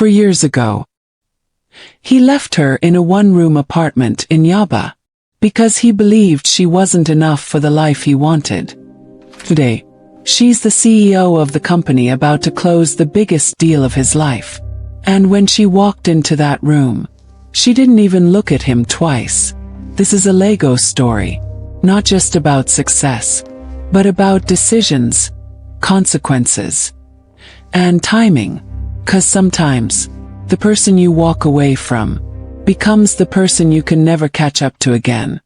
4 years ago. He left her in a one-room apartment in Yaba, because he believed she wasn't enough for the life he wanted. Today, she's the CEO of the company about to close the biggest deal of his life. And when she walked into that room, she didn't even look at him twice. This is a Lego story, not just about success, but about decisions, consequences, and timing. 'Cause sometimes, the person you walk away from becomes the person you can never catch up to again.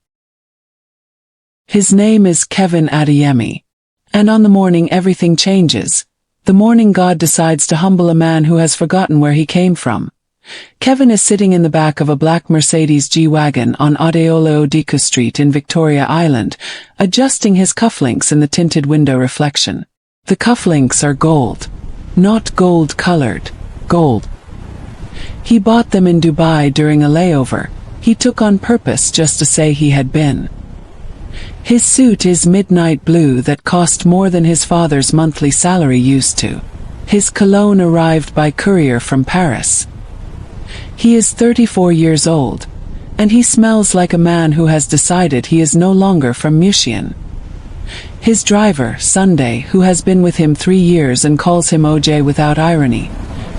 His name is Kevin Adeyemi. And on the morning everything changes, the morning God decides to humble a man who has forgotten where he came from. Kevin is sitting in the back of a black Mercedes G-Wagon on Adeyemi Street in Victoria Island, adjusting his cufflinks in the tinted window reflection. The cufflinks are gold. Not gold-colored, gold. He bought them in Dubai during a layover he took on purpose just to say he had been. His suit is midnight blue that cost more than his father's monthly salary used to. His cologne arrived by courier from Paris. He is 34 years old, and he smells like a man who has decided he is no longer from Mushian. His driver, Sunday, who has been with him 3 years and calls him OJ without irony,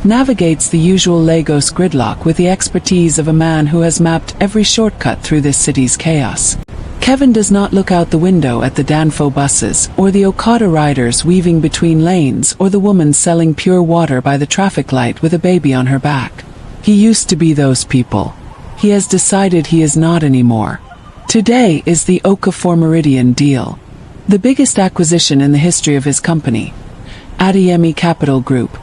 navigates the usual Lagos gridlock with the expertise of a man who has mapped every shortcut through this city's chaos. Kevin does not look out the window at the Danfo buses, or the Okada riders weaving between lanes, or the woman selling pure water by the traffic light with a baby on her back. He used to be those people. He has decided he is not anymore. Today is the Okafor-Meridian deal, the biggest acquisition in the history of his company, Adeyemi Capital Group,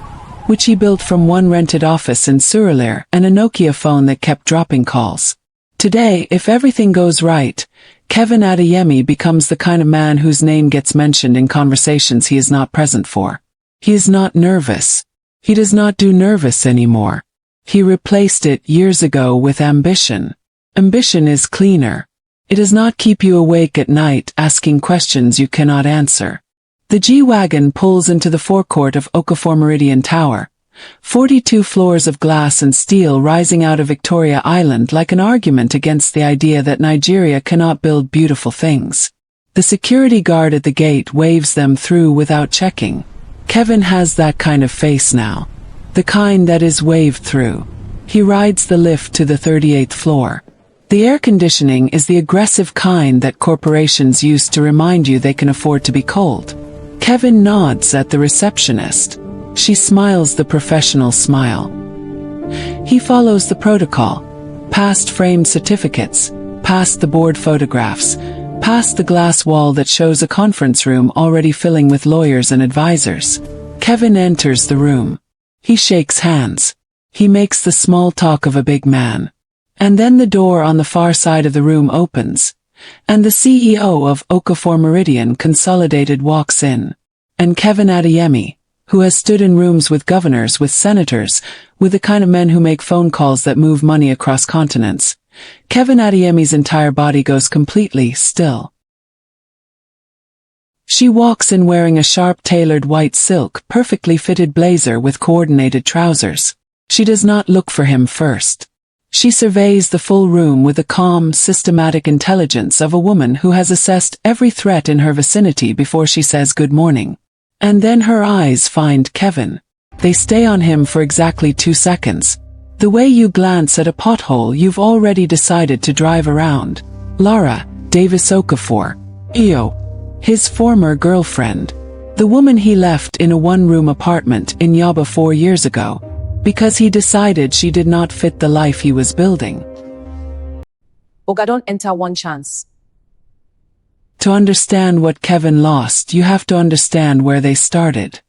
which he built from one rented office in Surulere and a Nokia phone that kept dropping calls. Today, if everything goes right, Kevin Adeyemi becomes the kind of man whose name gets mentioned in conversations he is not present for. He is not nervous. He does not do nervous anymore. He replaced it years ago with ambition. Ambition is cleaner. It does not keep you awake at night asking questions you cannot answer. The G-Wagon pulls into the forecourt of Okafor-Meridian Tower, 42 floors of glass and steel rising out of Victoria Island like an argument against the idea that Nigeria cannot build beautiful things. The security guard at the gate waves them through without checking. Kevin has that kind of face now. The kind that is waved through. He rides the lift to the 38th floor. The air conditioning is the aggressive kind that corporations use to remind you they can afford to be cold. Kevin nods at the receptionist. She smiles the professional smile. He follows the protocol, past framed certificates, past the board photographs, past the glass wall that shows a conference room already filling with lawyers and advisors. Kevin enters the room. He shakes hands. He makes the small talk of a big man. And then the door on the far side of the room opens, and the CEO of Okafor-Meridian Consolidated walks in. And Kevin Adeyemi, who has stood in rooms with governors, with senators, with the kind of men who make phone calls that move money across continents. Kevin Adeyemi's entire body goes completely still. She walks in wearing a sharp-tailored white silk, perfectly fitted blazer with coordinated trousers. She does not look for him first. She surveys the full room with the calm, systematic intelligence of a woman who has assessed every threat in her vicinity before she says good morning. And then her eyes find Kevin. They stay on him for exactly 2 seconds. The way you glance at a pothole you've already decided to drive around. Lara Davis Okafor, his former girlfriend. The woman he left in a one-room apartment in Yaba 4 years ago, because he decided she did not fit the life he was building. Oga, don't enter one chance. To understand what Kevin lost, you have to understand where they started.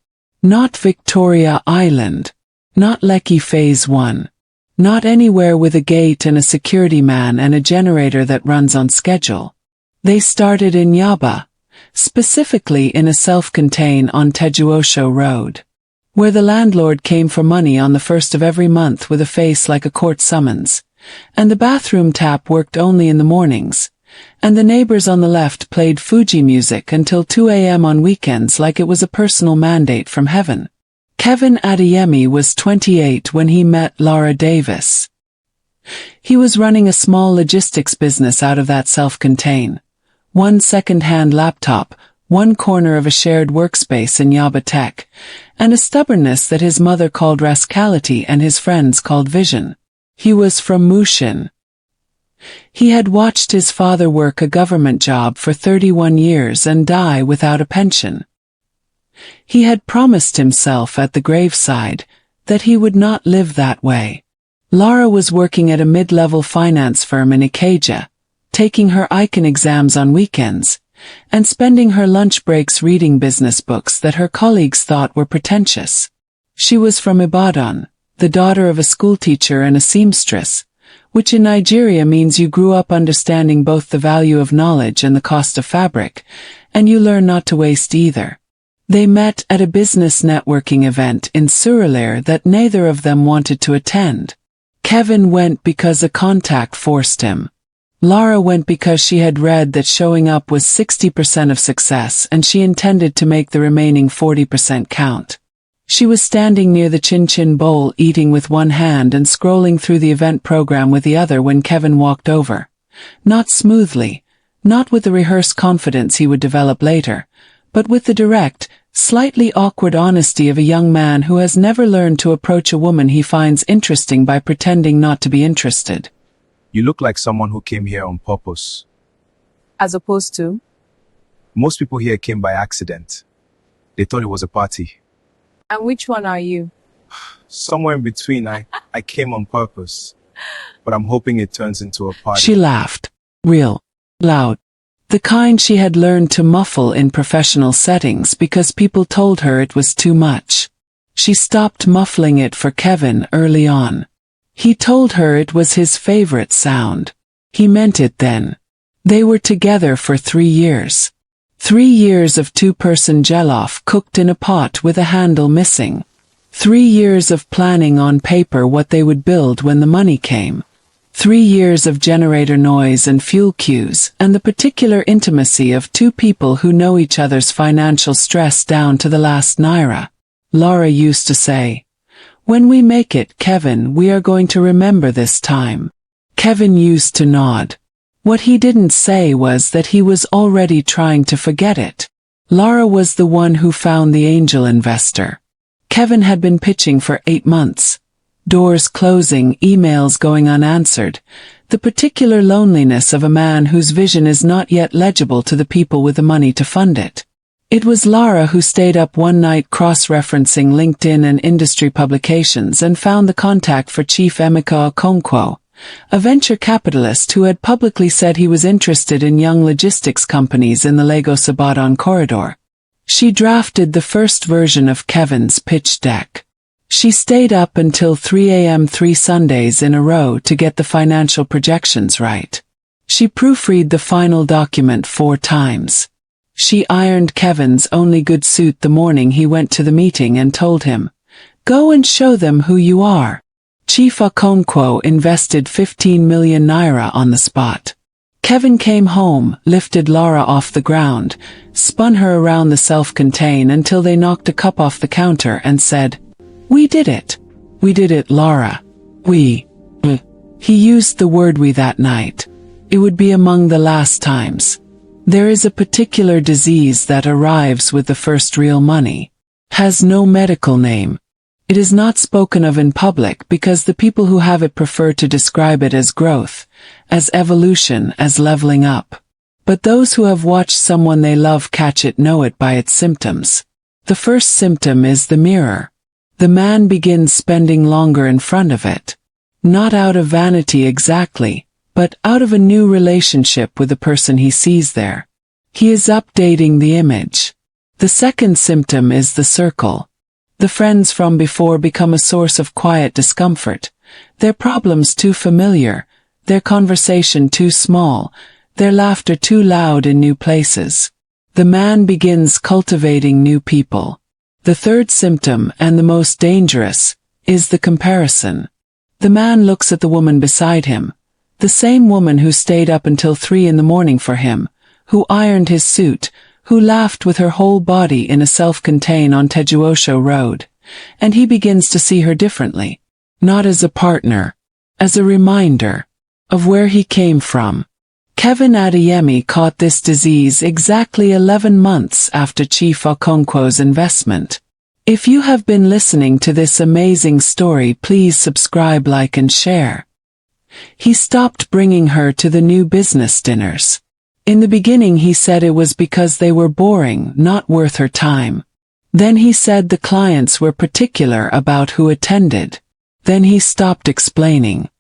Not Victoria Island. Not Lekki Phase 1. Not anywhere with a gate and a security man and a generator that runs on schedule. They started in Yaba, specifically in a self-contained on Tejuosho Road, where the landlord came for money on the first of every month with a face like a court summons, and the bathroom tap worked only in the mornings, and the neighbors on the left played Fuji music until 2 a.m. on weekends like it was a personal mandate from heaven. Kevin Adeyemi was 28 when he met Lara Davis. He was running a small logistics business out of that self-contained, one second-hand laptop, one corner of a shared workspace in Yaba tech, and a stubbornness that his mother called rascality and his friends called vision. He was from Mushin. He had watched his father work a government job for 31 years and die without a pension. He had promised himself at the graveside that he would not live that way. Lara was working at a mid-level finance firm in Ikeja, taking her icon exams on weekends, and spending her lunch breaks reading business books that her colleagues thought were pretentious. She was from Ibadan, the daughter of a schoolteacher and a seamstress, which in Nigeria means you grew up understanding both the value of knowledge and the cost of fabric, and you learn not to waste either. They met at a business networking event in Surulere that neither of them wanted to attend. Kevin went because a contact forced him. Lara went because she had read that showing up was 60% of success and she intended to make the remaining 40% count. She was standing near the chin-chin bowl eating with one hand and scrolling through the event program with the other when Kevin walked over. Not smoothly, not with the rehearsed confidence he would develop later, but with the direct, slightly awkward honesty of a young man who has never learned to approach a woman he finds interesting by pretending not to be interested. You look like someone who came here on purpose. As opposed to? Most people here came by accident. They thought it was a party. And which one are you? Somewhere in between, I came on purpose. But I'm hoping it turns into a party. She laughed. Real. Loud. The kind she had learned to muffle in professional settings because people told her it was too much. She stopped muffling it for Kevin early on. He told her it was his favorite sound. He meant it then. They were together for 3 years. 3 years of two-person jollof cooked in a pot with a handle missing. 3 years of planning on paper what they would build when the money came. 3 years of generator noise and fuel queues, and the particular intimacy of two people who know each other's financial stress down to the last naira. Lara used to say, "When we make it, Kevin, we are going to remember this time." Kevin used to nod. What he didn't say was that he was already trying to forget it. Lara was the one who found the angel investor. Kevin had been pitching for 8 months. Doors closing, emails going unanswered, the particular loneliness of a man whose vision is not yet legible to the people with the money to fund it. It was Lara who stayed up one night cross-referencing LinkedIn and industry publications and found the contact for Chief Emeka Okonkwo, a venture capitalist who had publicly said he was interested in young logistics companies in the Lagos-Ibadan corridor. She drafted the first version of Kevin's pitch deck. She stayed up until 3 a.m. 3 Sundays in a row to get the financial projections right. She proofread the final document 4 times. She ironed Kevin's only good suit the morning he went to the meeting and told him, "Go and show them who you are." Chief Okonkwo invested 15 million naira on the spot. Kevin came home, lifted Lara off the ground, spun her around the self-contained until they knocked a cup off the counter and said, "We did it. We did it, Lara. We." He used the word "we" that night. It would be among the last times. There is a particular disease that arrives with the first real money. Has no medical name. It is not spoken of in public because the people who have it prefer to describe it as growth, as evolution, as leveling up. But those who have watched someone they love catch it know it by its symptoms. The first symptom is the mirror. The man begins spending longer in front of it. Not out of vanity exactly, but out of a new relationship with the person he sees there. He is updating the image. The second symptom is the circle. The friends from before become a source of quiet discomfort, their problems too familiar, their conversation too small, their laughter too loud in new places. The man begins cultivating new people. The third symptom, and the most dangerous, is the comparison. The man looks at the woman beside him, the same woman who stayed up until 3 in the morning for him, who ironed his suit, who laughed with her whole body in a self-contained on Tejuosho Road, and he begins to see her differently. Not as a partner, as a reminder of where he came from. Kevin Adeyemi caught this disease exactly 11 months after Chief Okonkwo's investment. If you have been listening to this amazing story, please subscribe, like and share. He stopped bringing her to the new business dinners. In the beginning he said it was because they were boring, not worth her time. Then he said the clients were particular about who attended. Then he stopped explaining.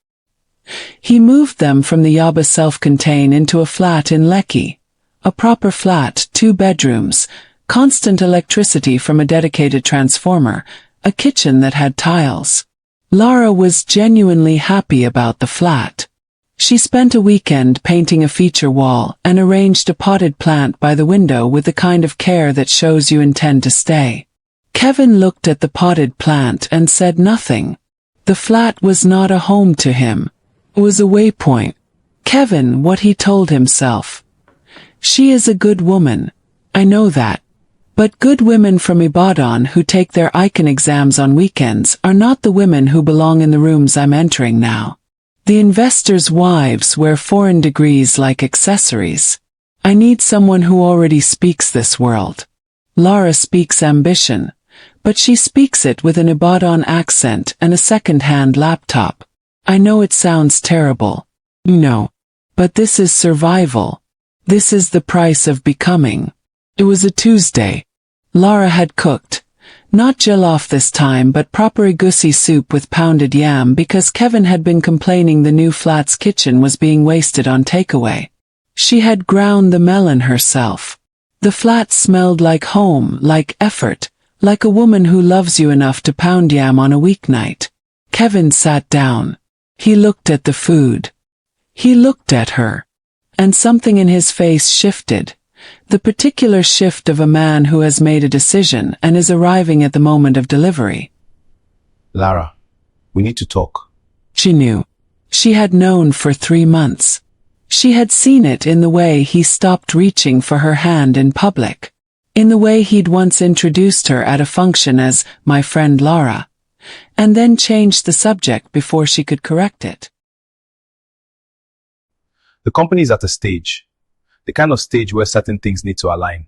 He moved them from the Yaba self-contained into a flat in Lekki. A proper flat, 2 bedrooms, constant electricity from a dedicated transformer, a kitchen that had tiles. Lara was genuinely happy about the flat. She spent a weekend painting a feature wall and arranged a potted plant by the window with the kind of care that shows you intend to stay. Kevin looked at the potted plant and said nothing. The flat was not a home to him. It was a waypoint. Kevin, what he told himself. She is a good woman. I know that. But good women from Ibadan who take their icon exams on weekends are not the women who belong in the rooms I'm entering now. The investors' wives wear foreign degrees like accessories. I need someone who already speaks this world. Lara speaks ambition, but she speaks it with an Ibadan accent and a second-hand laptop. I know it sounds terrible. No. But this is survival. This is the price of becoming. It was a Tuesday. Lara had cooked. Not jollof this time, but proper egusi soup with pounded yam because Kevin had been complaining the new flat's kitchen was being wasted on takeaway. She had ground the melon herself. The flat smelled like home, like effort, like a woman who loves you enough to pound yam on a weeknight. Kevin sat down. He looked at the food. He looked at her. And something in his face shifted. The particular shift of a man who has made a decision and is arriving at the moment of delivery. Lara, we need to talk. She knew. She had known for 3 months. She had seen it in the way he stopped reaching for her hand in public. In the way he'd once introduced her at a function as, my friend Lara, and then changed the subject before she could correct it. The company is at a stage. The kind of stage where certain things need to align.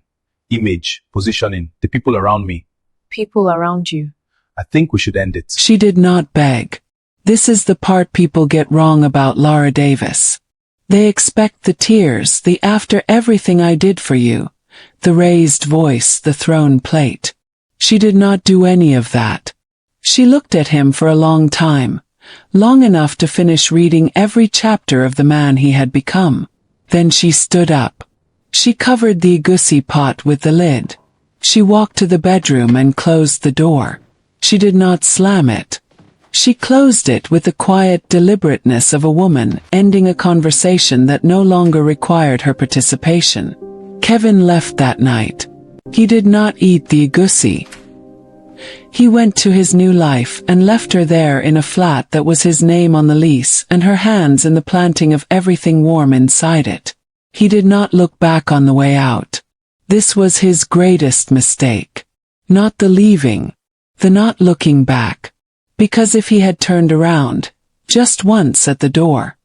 Image, positioning, the people around me. People around you. I think we should end it. She did not beg. This is the part people get wrong about Lara Davis. They expect the tears, the after everything I did for you, the raised voice, the thrown plate. She did not do any of that. She looked at him for a long time, long enough to finish reading every chapter of the man he had become. Then she stood up. She covered the egusi pot with the lid. She walked to the bedroom and closed the door. She did not slam it. She closed it with the quiet deliberateness of a woman ending a conversation that no longer required her participation. Kevin left that night. He did not eat the egusi. He went to his new life and left her there in a flat that was his name on the lease and her hands in the planting of everything warm inside it. He did not look back on the way out. This was his greatest mistake. Not the leaving. The not looking back. Because if he had turned around, just once at the door,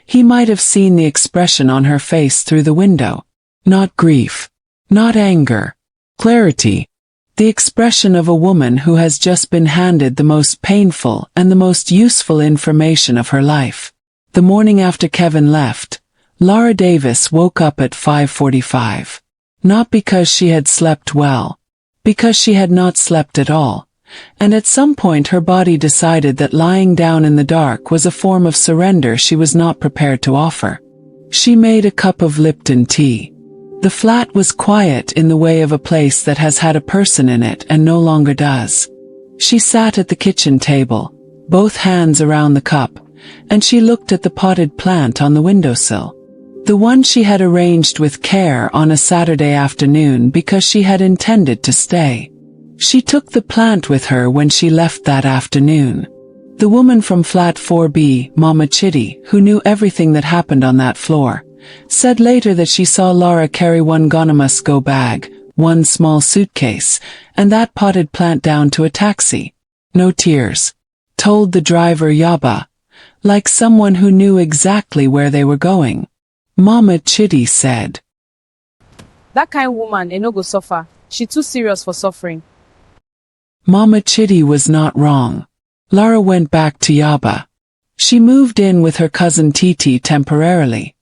he might have seen the expression on her face through the window. Not grief. Not anger. Clarity. The expression of a woman who has just been handed the most painful and the most useful information of her life. The morning after Kevin left, Lara Davis woke up at 5:45. Not because she had slept well. Because she had not slept at all. And at some point her body decided that lying down in the dark was a form of surrender she was not prepared to offer. She made a cup of Lipton tea. The flat was quiet in the way of a place that has had a person in it and no longer does. She sat at the kitchen table, both hands around the cup, and she looked at the potted plant on the windowsill. The one she had arranged with care on a Saturday afternoon because she had intended to stay. She took the plant with her when she left that afternoon. The woman from flat 4B, Mama Chitty, who knew everything that happened on that floor, said later that she saw Lara carry one Gonamusco bag, one small suitcase, and that potted plant down to a taxi. No tears, told the driver Yaba, like someone who knew exactly where they were going. Mama Chidi said, That kind woman no go suffer. She too serious for suffering. Mama Chidi was not wrong. Lara went back to Yaba. She moved in with her cousin Titi temporarily.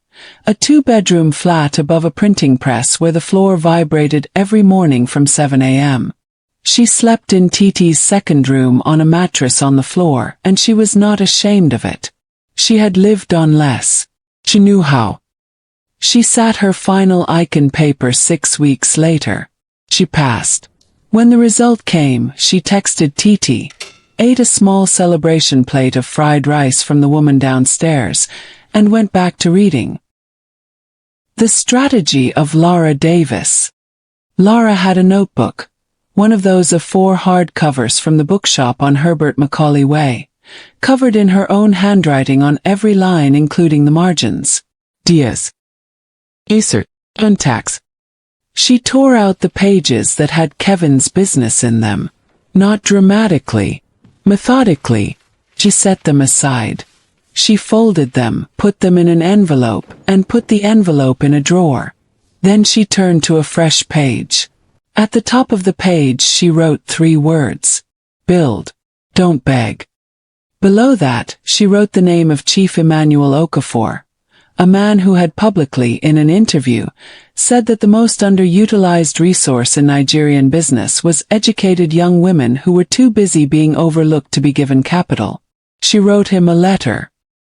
A 2-bedroom flat above a printing press where the floor vibrated every morning from 7 a.m. She slept in Titi's second room on a mattress on the floor, and she was not ashamed of it. She had lived on less. She knew how. She sat her final icon paper 6 weeks later. She passed. When the result came, she texted Titi, ate a small celebration plate of fried rice from the woman downstairs, and went back to reading. The strategy of Lara Davis. Lara had a notebook, one of those of 4 hardcovers from the bookshop on Herbert Macaulay Way, covered in her own handwriting on every line including the margins. Diaz. Insert. Untax. She tore out the pages that had Kevin's business in them. Not dramatically, methodically. She set them aside. She folded them, put them in an envelope, and put the envelope in a drawer. Then she turned to a fresh page. At the top of the page she wrote 3 words. Build. Don't beg. Below that, she wrote the name of Chief Emmanuel Okafor, a man who had publicly, in an interview, said that the most underutilized resource in Nigerian business was educated young women who were too busy being overlooked to be given capital. She wrote him a letter.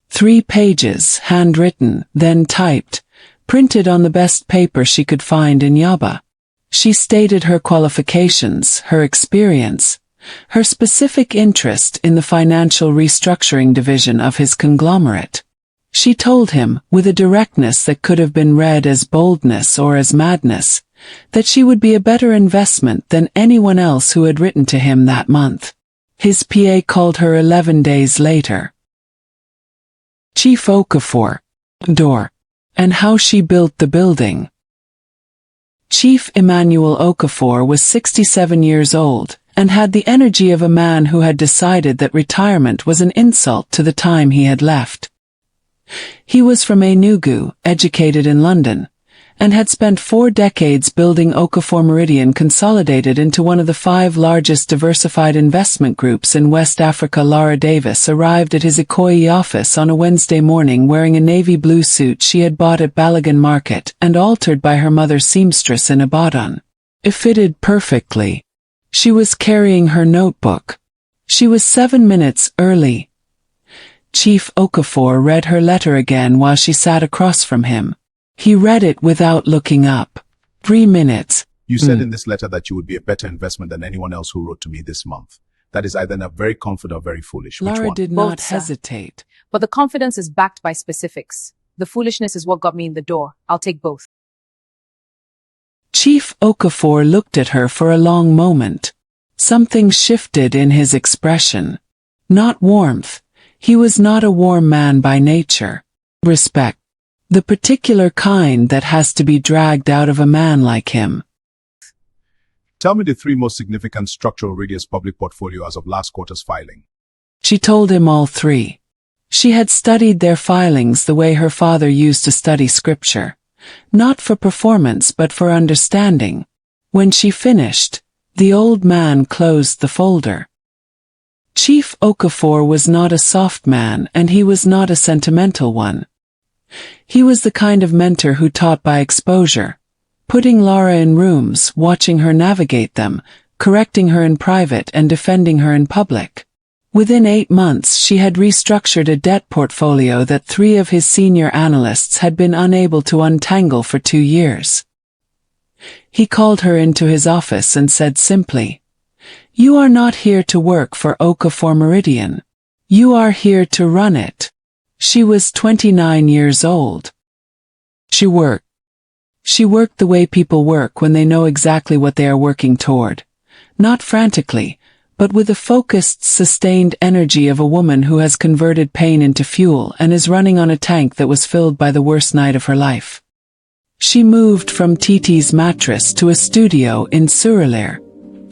3 pages, handwritten, then typed, printed on the best paper she could find in Yaba. She stated her qualifications, her experience, her specific interest in the financial restructuring division of his conglomerate. She told him, with a directness that could have been read as boldness or as madness, that she would be a better investment than anyone else who had written to him that month. His PA called her 11 days later. Chief Okafor, door, and how she built the building. Chief Emmanuel Okafor was 67 years old, and had the energy of a man who had decided that retirement was an insult to the time he had left. He was from Enugu, educated in London, and had spent 4 decades building Okafor-Meridian, consolidated into one of the 5 largest diversified investment groups in West Africa. Lara Davis arrived at his Ikoyi office on a Wednesday morning wearing a navy blue suit she had bought at Balogun Market and altered by her mother's seamstress in Ibadan. It fitted perfectly. She was carrying her notebook. She was 7 minutes early. Chief Okafor read her letter again while she sat across from him. He read it without looking up. 3 minutes. You said in this letter that you would be a better investment than anyone else who wrote to me this month. That is either not very confident or very foolish. Which Lara one? did Both, not sir. hesitate. But the confidence is backed by specifics. The foolishness is what got me in the door. I'll take both. Chief Okafor looked at her for a long moment. Something shifted in his expression. Not warmth. He was not a warm man by nature. Respect. The particular kind that has to be dragged out of a man like him. Tell me the 3 most significant structural radius public portfolio as of last quarter's filing. She told him all 3. She had studied their filings the way her father used to study scripture. Not for performance but for understanding. When she finished, the old man closed the folder. Chief Okafor was not a soft man, and he was not a sentimental one. He was the kind of mentor who taught by exposure, putting Lara in rooms, watching her navigate them, correcting her in private and defending her in public. Within 8 months she had restructured a debt portfolio that 3 of his senior analysts had been unable to untangle for 2 years. He called her into his office and said simply, "You are not here to work for Okafor-Meridian. You are here to run it." She was 29 years old. She worked. She worked the way people work when they know exactly what they are working toward. Not frantically, but with the focused, sustained energy of a woman who has converted pain into fuel and is running on a tank that was filled by the worst night of her life. She moved from Titi's mattress to a studio in Surulere.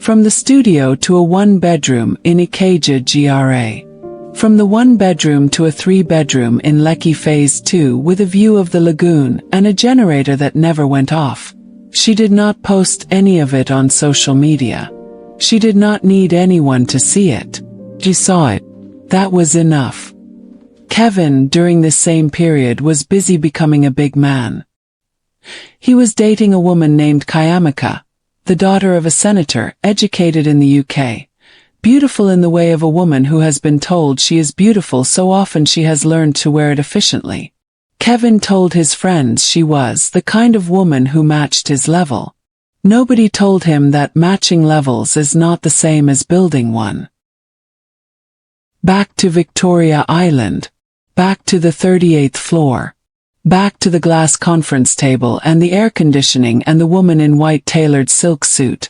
From the studio to a one-bedroom in Ikeja GRA. From the one-bedroom to a three-bedroom in Lekki Phase 2 with a view of the lagoon and a generator that never went off. She did not post any of it on social media. She did not need anyone to see it. She saw it. That was enough. Kevin, during this same period, was busy becoming a big man. He was dating a woman named Kayamika, the daughter of a senator, educated in the UK. Beautiful in the way of a woman who has been told she is beautiful so often she has learned to wear it efficiently. Kevin told his friends she was the kind of woman who matched his level. Nobody told him that matching levels is not the same as building one. Back to Victoria Island. Back to the 38th floor. Back to the glass conference table and the air conditioning and the woman in white tailored silk suit,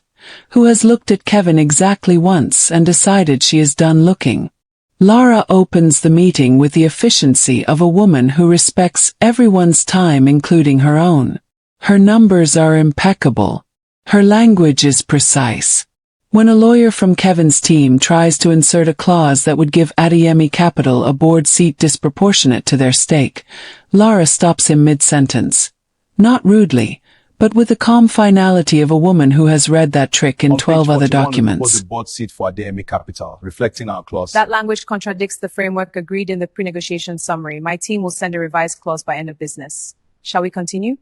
who has looked at Kevin exactly once and decided she is done looking. Lara opens the meeting with the efficiency of a woman who respects everyone's time including her own. Her numbers are impeccable. Her language is precise. When a lawyer from Kevin's team tries to insert a clause that would give Adeyemi Capital a board seat disproportionate to their stake, Lara stops him mid-sentence. Not rudely, but with the calm finality of a woman who has read that trick in 12 other documents. The board seat for Adeyemi Capital, reflecting our clause. That language contradicts the framework agreed in the pre-negotiation summary. My team will send a revised clause by end of business. Shall we continue?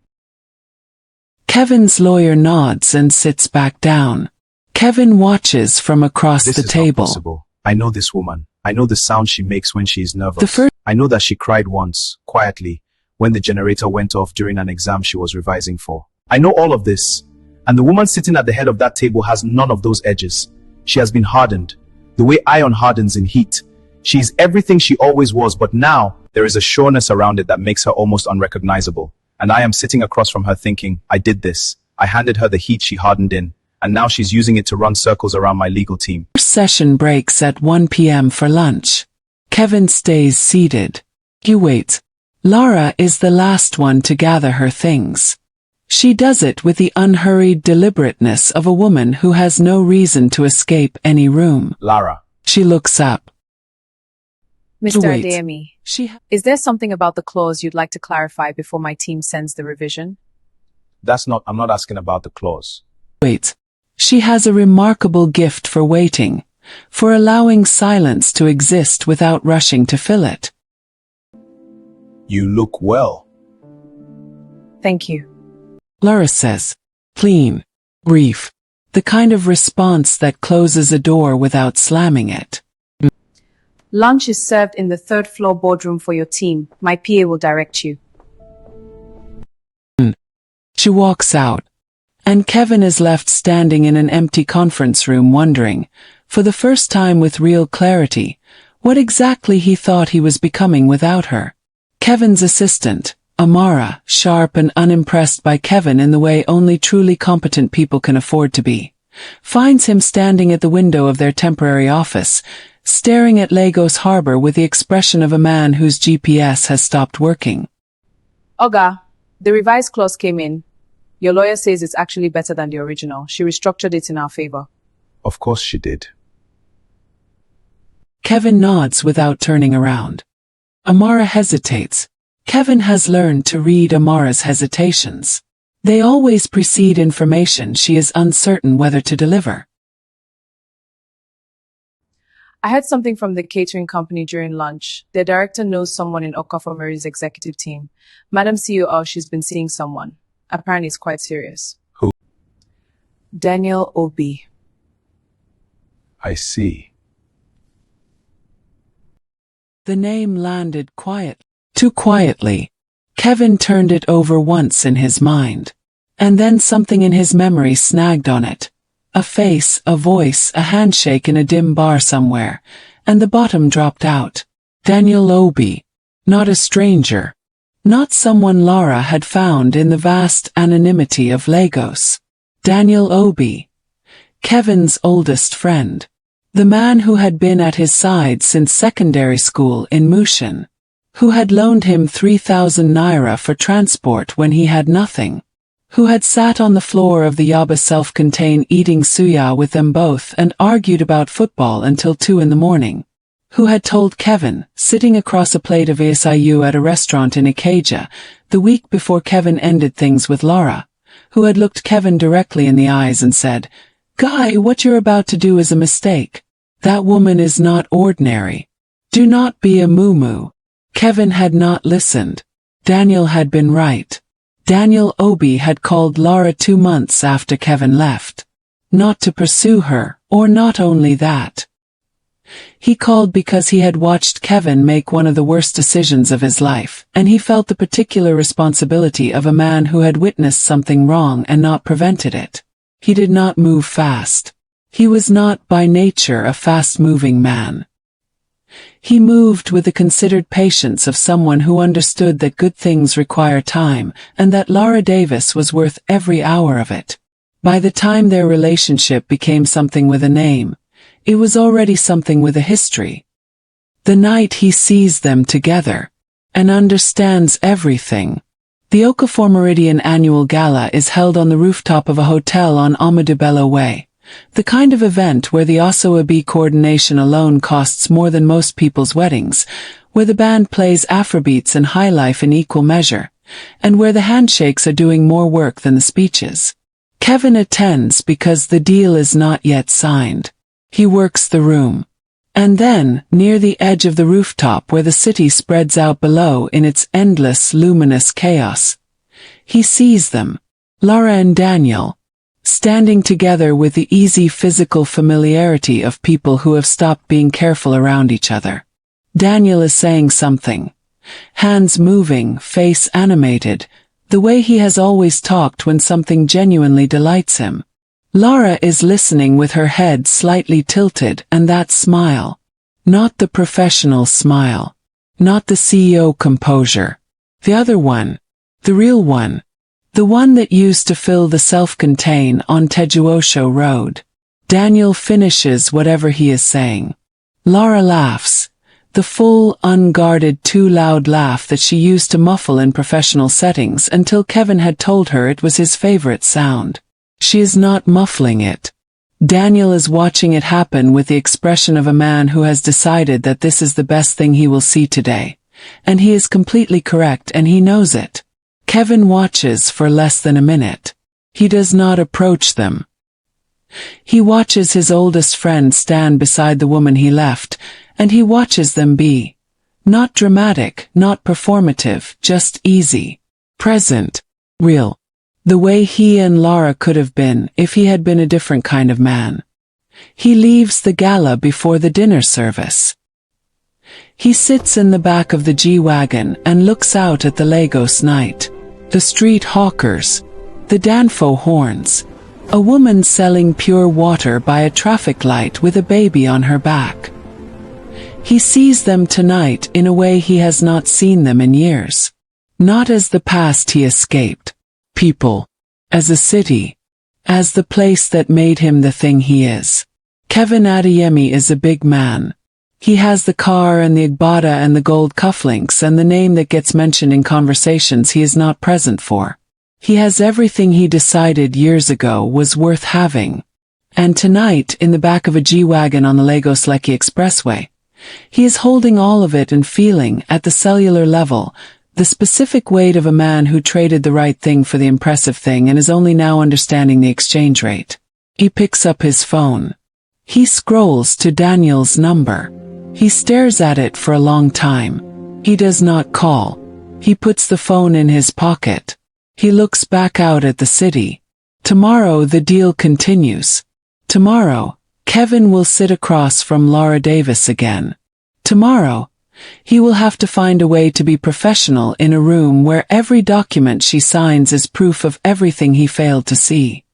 Kevin's lawyer nods and sits back down. Kevin watches from across the table. This is not possible. I know this woman. I know the sound she makes when she is nervous. I know that she cried once, quietly, when the generator went off during an exam she was revising for. I know all of this. And the woman sitting at the head of that table has none of those edges. She has been hardened. The way iron hardens in heat. She is everything she always was, but now there is a sureness around it that makes her almost unrecognizable. And I am sitting across from her thinking, I did this. I handed her the heat she hardened in. And now she's using it to run circles around my legal team. Session breaks at 1 p.m. for lunch. Kevin stays seated. You wait. Lara is the last one to gather her things. She does it with the unhurried deliberateness of a woman who has no reason to escape any room. Lara. She looks up. Mr. Adeyemi, is there something about the clause you'd like to clarify before my team sends the revision? I'm not asking about the clause. Wait. She has a remarkable gift for waiting, for allowing silence to exist without rushing to fill it. You look well. Thank you. Lara says, clean, brief, the kind of response that closes a door without slamming it. Lunch is served in the third floor boardroom for your team. My PA will direct you. She walks out. And Kevin is left standing in an empty conference room wondering, for the first time with real clarity, what exactly he thought he was becoming without her. Kevin's assistant, Amara, sharp and unimpressed by Kevin in the way only truly competent people can afford to be, finds him standing at the window of their temporary office, staring at Lagos Harbor with the expression of a man whose GPS has stopped working. Oga, the revised clause came in. Your lawyer says it's actually better than the original. She restructured it in our favor. Of course she did. Kevin nods without turning around. Amara hesitates. Kevin has learned to read Amara's hesitations. They always precede information she is uncertain whether to deliver. I heard something from the catering company during lunch. Their director knows someone in Okafor-Meridian's executive team. Madam CEO, she's been seeing someone. Apparently it's quite serious. Who? Daniel Obi. I see. The name landed too quietly. Kevin turned it over once in his mind. And then something in his memory snagged on it. A face, a voice, a handshake in a dim bar somewhere. And the bottom dropped out. Daniel Obi. Not a stranger. Not someone Lara had found in the vast anonymity of Lagos. Daniel Obi. Kevin's oldest friend. The man who had been at his side since secondary school in Mushin. Who had loaned him 3,000 naira for transport when he had nothing. who had sat on the floor of the Yaba self-contained eating suya with them both and argued about football until 2 in the morning, who had told Kevin, sitting across a plate of ASIU at a restaurant in Ikeja, the week before Kevin ended things with Lara, who had looked Kevin directly in the eyes and said, "Guy, what you're about to do is a mistake. That woman is not ordinary. Do not be a moo-moo." Kevin had not listened. Daniel had been right. Daniel Obi had called Lara 2 months after Kevin left. Not to pursue her, or not only that. He called because he had watched Kevin make one of the worst decisions of his life, and he felt the particular responsibility of a man who had witnessed something wrong and not prevented it. He did not move fast. He was not by nature a fast-moving man. He moved with the considered patience of someone who understood that good things require time, and that Lara Davis was worth every hour of it. By the time their relationship became something with a name, it was already something with a history. The night he sees them together, and understands everything. The Okafor-Meridian annual gala is held on the rooftop of a hotel on Amadubelo Way. The kind of event where the Asoabi coordination alone costs more than most people's weddings, where the band plays Afrobeats and highlife in equal measure, and where the handshakes are doing more work than the speeches. Kevin attends because the deal is not yet signed. He works the room. And then, near the edge of the rooftop where the city spreads out below in its endless luminous chaos, he sees them, Lara and Daniel, standing together with the easy physical familiarity of people who have stopped being careful around each other. Daniel is saying something. Hands moving, face animated, the way he has always talked when something genuinely delights him. Lara is listening with her head slightly tilted, and that smile. Not the professional smile. Not the CEO composure. The other one. The real one. The one that used to fill the self-contained on Tejuosho Road. Daniel finishes whatever he is saying. Lara laughs. The full, unguarded, too loud laugh that she used to muffle in professional settings until Kevin had told her it was his favorite sound. She is not muffling it. Daniel is watching it happen with the expression of a man who has decided that this is the best thing he will see today. And he is completely correct, and he knows it. Kevin watches for less than a minute. He does not approach them. He watches his oldest friend stand beside the woman he left, and he watches them be. Not dramatic, not performative, just easy. Present. Real. The way he and Lara could have been if he had been a different kind of man. He leaves the gala before the dinner service. He sits in the back of the G-Wagon and looks out at the Lagos night. The street hawkers. The Danfo horns. A woman selling pure water by a traffic light with a baby on her back. He sees them tonight in a way he has not seen them in years. Not as the past he escaped. People. As a city. As the place that made him the thing he is. Kevin Adeyemi is a big man. He has the car and the Igbada and the gold cufflinks and the name that gets mentioned in conversations he is not present for. He has everything he decided years ago was worth having. And tonight, in the back of a G-Wagon on the Lagos-Lekki Expressway, he is holding all of it and feeling, at the cellular level, the specific weight of a man who traded the right thing for the impressive thing and is only now understanding the exchange rate. He picks up his phone. He scrolls to Daniel's number. He stares at it for a long time. He does not call. He puts the phone in his pocket. He looks back out at the city. Tomorrow the deal continues. Tomorrow, Kevin will sit across from Lara Davis again. Tomorrow, he will have to find a way to be professional in a room where every document she signs is proof of everything he failed to see.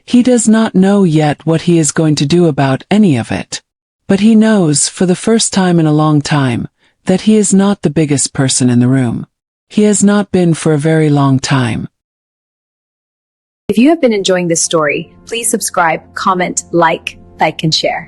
He does not know yet what he is going to do about any of it. But he knows, for the first time in a long time, that he is not the biggest person in the room. He has not been for a very long time. If you have been enjoying this story, please subscribe, comment, like, and share.